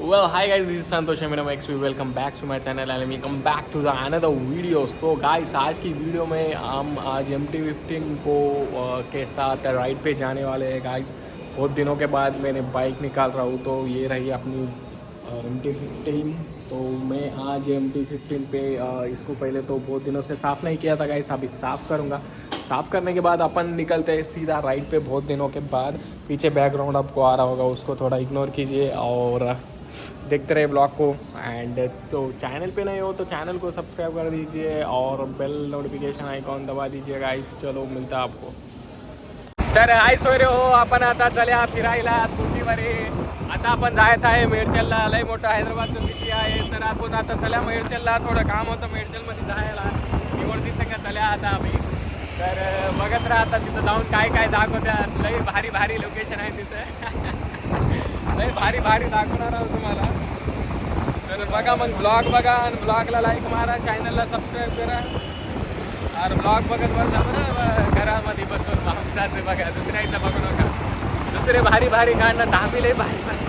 Well, hi guys, this is Santosh and मेरा एक्स welcome back to my channel and welcome back to the another videos. तो guys आज की video में हम आज MT-15 को के साथ राइड पे जाने वाले हैं गाइस। बहुत दिनों के बाद मैंने बाइक निकाल रहा हूँ, तो ये रही अपनी MT-15। तो मैं आज MT-15 पे इसको पहले तो बहुत दिनों से साफ़ नहीं किया था गाइस, अभी साफ़ करूँगा। साफ़ करने के बाद अपन निकलते हैं सीधा राइड पे बहुत दिनों के बाद। पीछे बैकग्राउंड आपको आ रहा होगा, उसको थोड़ा इग्नोर कीजिए और देखते रहे ब्लॉग को। एंड तो चैनल पे नए हो तो चॅनल को सबस्क्राईब कर दीजिए और बेल नोटिफिकेशन आयकॉन दबा दीजिए गाइस। चलो मिळता आपको। तर हाय सोयरे हो, आपण आता चल्या फिरायला स्कूटीवर। आता आपण जायत आहे मेडचलला, लय मोठं हैदराबादचं सिटी आहे। तर आपण आता चल्या मेडचलला, थोडं काम होतं मेडचलमध्ये जायला, निवडती संग चल्या आता आम्ही। तर बघत राहा आता तिथं जाऊन काय काय दाखवत्यात। लय भारी भारी लोकेशन आहे तिथं लय भारी भारी दाखवणार आहोत तुम्हाला। तर बघा मग ब्लॉग बघा आणि ब्लॉगला लाईक मारा, चॅनलला सबस्क्राईब करा और ब्लॉग बघत बसा बरं घरामध्ये बसून। आमचाच बघा, दुसऱ्याचं बघू नका। दुसरे भारी भारी काढणं, धामी लय भारी भारी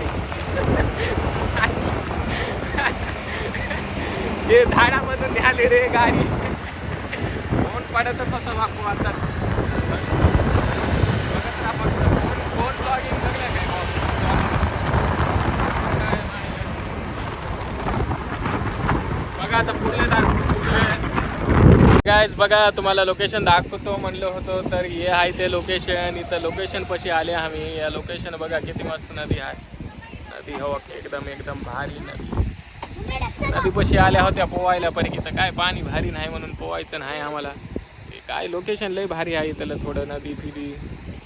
हे झाडामधून न्याले रे गाडी, कोण पडतच होतं बापू आताच। बघत राहा फक्त कोण ब्लॉगिंग सगळं काय बघा। आता पुढले गाइस बघा, तुम्हाला लोकेशन दाखवतो म्हणलं होतं, तर हे आहे ते लोकेशन। इथं लोकेशन पशी आले आम्ही। या लोकेशन बघा किती मस्त नदी आहे। नदी हो एकदम भारी नदी पशी आल्या होत्या पोवायला, पण इथं काय पाणी भारी नाही म्हणून पोवायचं नाही आम्हाला। काय लोकेशन लय भारी आहे इथलं, थोडं नदी फिरी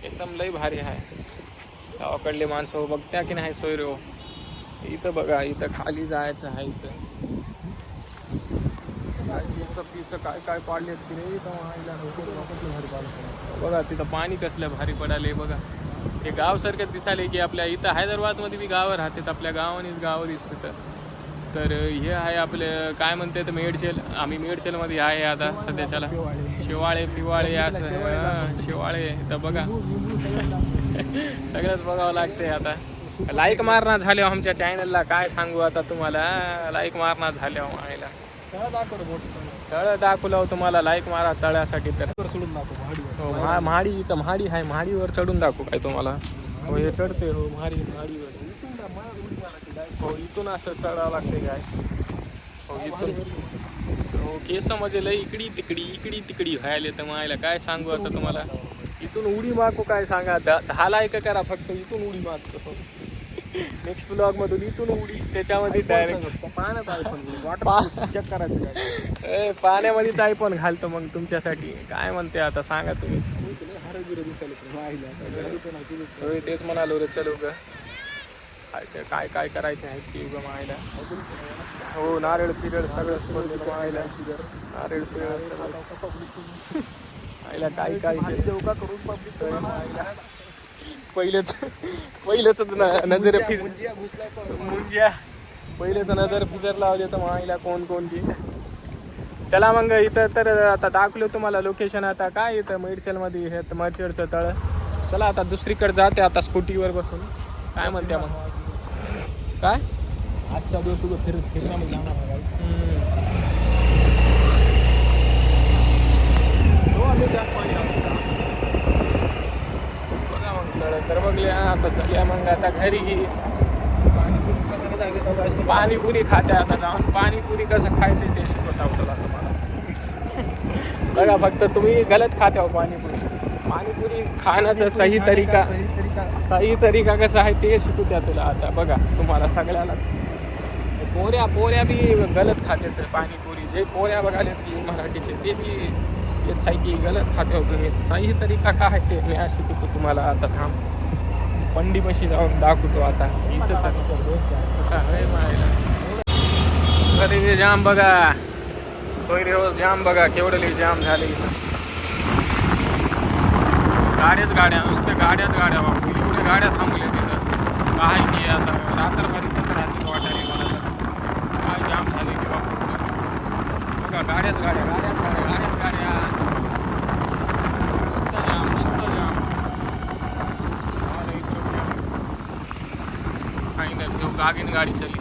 एकदम लय भारी आहे। गावाकडले माणसं बघत्या की नाही सोयरे हो। इथं बघा, इथं खाली जायचं आहे। इथं काय काय पाडलेत की रे, बघा तिथं पाणी कसलं भारी पडाले बघा। हे गाव सारखं दिसाले की आपल्या इथं हैदराबादमध्ये बी गावं राहतात, आपल्या गावानेच गावं दिसतं। तर हे आहे आपलं काय म्हणतात मेडचल। आम्ही मेडचलमध्ये आहे आता सध्याच्याला। शिवाळे पिवाळे असं शिवाळे इथं बघा सगळंच बघावं लागतंय आता। लाईक मारणार झाले आमच्या चॅनलला, काय सांगू आता तुम्हाला। लाईक मारणार झाले आईला, तळ दाखवलं तुम्हाला। लाईक मारा तळ्यासाठी। तर चढून दाखव महाडी, इथं महाडी आहे, महाडीवर चढून दाखवू काय तुम्हाला। हो हे चढते हो महाडीवर। हो इथून असं चढावं लागते गायस। हो इथून हो केस म्हणजे लय इकडी तिकडी व्हायला तर मायला काय सांगू आता तुम्हाला। इथून उडी मारको काय सांगा, 10 लाईक करा फक्त। इथून उडी मारतो नेक्स्ट ब्लॉग मधून, इथून उडी त्याच्यामध्ये डायरेक्ट पाण्यामध्येच आयफोन घालतो मग तुमच्यासाठी। काय म्हणते आता सांगा तुम्हीच। तेच म्हणालो रे, चलो ग काय काय करायचं आहे की ग मायला। हो नारळ पिरळ सगळं मायला, नारळ पिरळ आईला काय काय पहिलेच नजर मुंजिया पहिलेच नजर फिजर लावले तर माईला कोण की। चला मग इथं तर आता दाखवलं तुम्हाला लोकेशन। आता काय इथं मेडचलमध्ये हे मरचेडचं तळ। चला आता दुसरीकडे जाते आता स्कूटीवर बसून। काय म्हणते मग काय आजचा दिवस तुझं फिरण्यामध्ये जाणार तर बघले आता चल्या मग आता घरी गेली। पाणीपुरी खाते आता जाऊन। पाणीपुरी कसं खायचं ते शिकवता चला तुम्हाला। बघा फक्त तुम्ही गलत खाते हो पाणीपुरी खाण्याचा सही तरीका कसा आहे ते शिकू द्या तुला आता। बघा तुम्हाला सगळ्यालाच पोऱ्या बी गलत खाते पाणीपुरी। जे पोऱ्या बघाले की मराठीचे ते बी हेच आहे की गलत खाते हो तुम्ही। सही तरीका काय आहे ते मी शिकवतो तुम्हाला आता। थांब पंडीपाशी जाऊन दाखवतो आता। इथं अरे जाम बघा सोयरे हो, जाम बघा केवढं जाम झाले इथं। गाड्या नुसत्या गाड्या बापू, एवढ्या गाड्या थांबल्या तिथं काय की आता रात्रभर इथंच राहतील वाटायला मला तर। काय जाम झाले की बापू बघा, गाड्याच गाड्या नुसतं जाम रागीन गाडी चली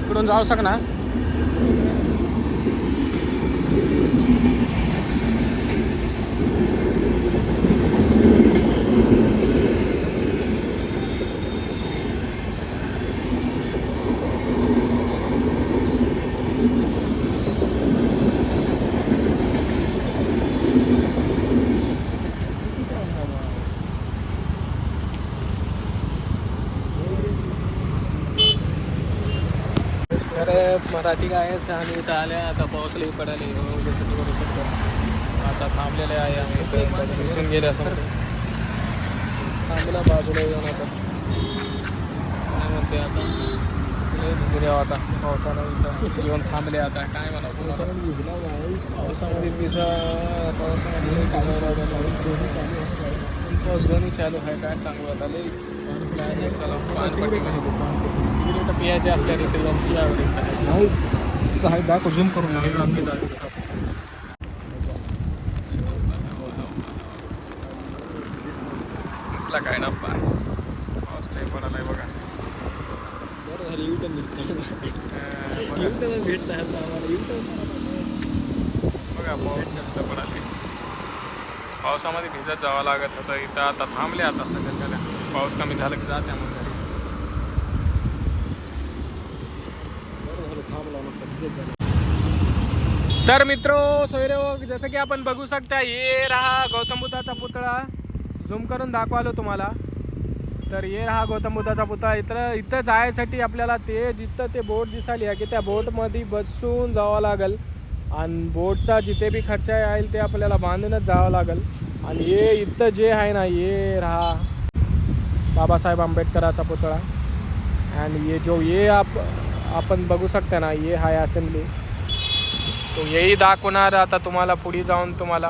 इकडून जाऊ शक ना. अरे मराठी गायस आम्ही इथं आल्या आता पाऊसलाही पडाले जसं की करू शकतो. आता थांबलेले आहे आम्ही इथं दिसून गेले असं थांबला बाजूला येऊन आता काय म्हणते आता भिजले आता पावसाला इथं येऊन थांबले आता काय म्हणा पावसामध्ये भिजला पावसामध्ये पाऊस दोन्ही चालू आहे काय सांगू आता लई सिगरेट पियाचे असल्या तिथे गमती आवडेल दाखव झूम करून दिसला काय ना पाऊस लई पडालाय बघा. भेटत बघा पाऊस जास्त पडाले पावसामध्ये भिजत जावं लागत होतं इथं आता थांबले आता सगळ्या पाऊस कमी झाला की जाते मग घरी. तर मित्रो सोयरे जसं की आपण बघू शकता ये रहा गौतम बुद्धाचा पुतळा. झूम करून दाखवालो तुम्हाला. तर ये रहा गौतम बुद्धाचा पुतळा. इथं जायसाठी आपल्याला ते जिथं ते बोट दिसाली आहे की त्या बोटमध्ये बसून जावं लागेल आणि बोटचा जिथे बी खर्च येईल ते आपल्याला बांधूनच जावं लागेल. आणि हे इथं जे आहे ना ये रहा बाबासाहेब आंबेडकराचा पुतळा. आणि ये जो ये आपण बघू शकता ना ये हाय असेंब्ली. तो येही दाखवणार आता तुम्हाला पुढे जाऊन तुम्हाला.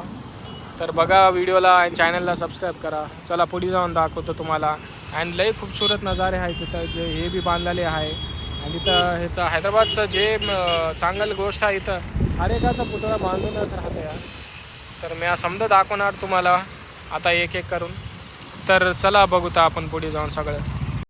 तर बघा व्हिडिओला आणि चॅनलला सबस्क्राईब करा. चला पुढे जाऊन दाखवतो तुम्हाला. आणि लई खूपसूरत नजारे आहे तिथं जे हे बी बांधलेले आहे. आणि इथं हैदराबादचं जे चांगली गोष्ट आहे इथं हर एकाचा पुतळा बांधूनच राहते यार. तर मी समजा दाखवणार तुम्हाला आता एक एक करून. तर चला बघू तर आपण पुढे जाऊन सगळं.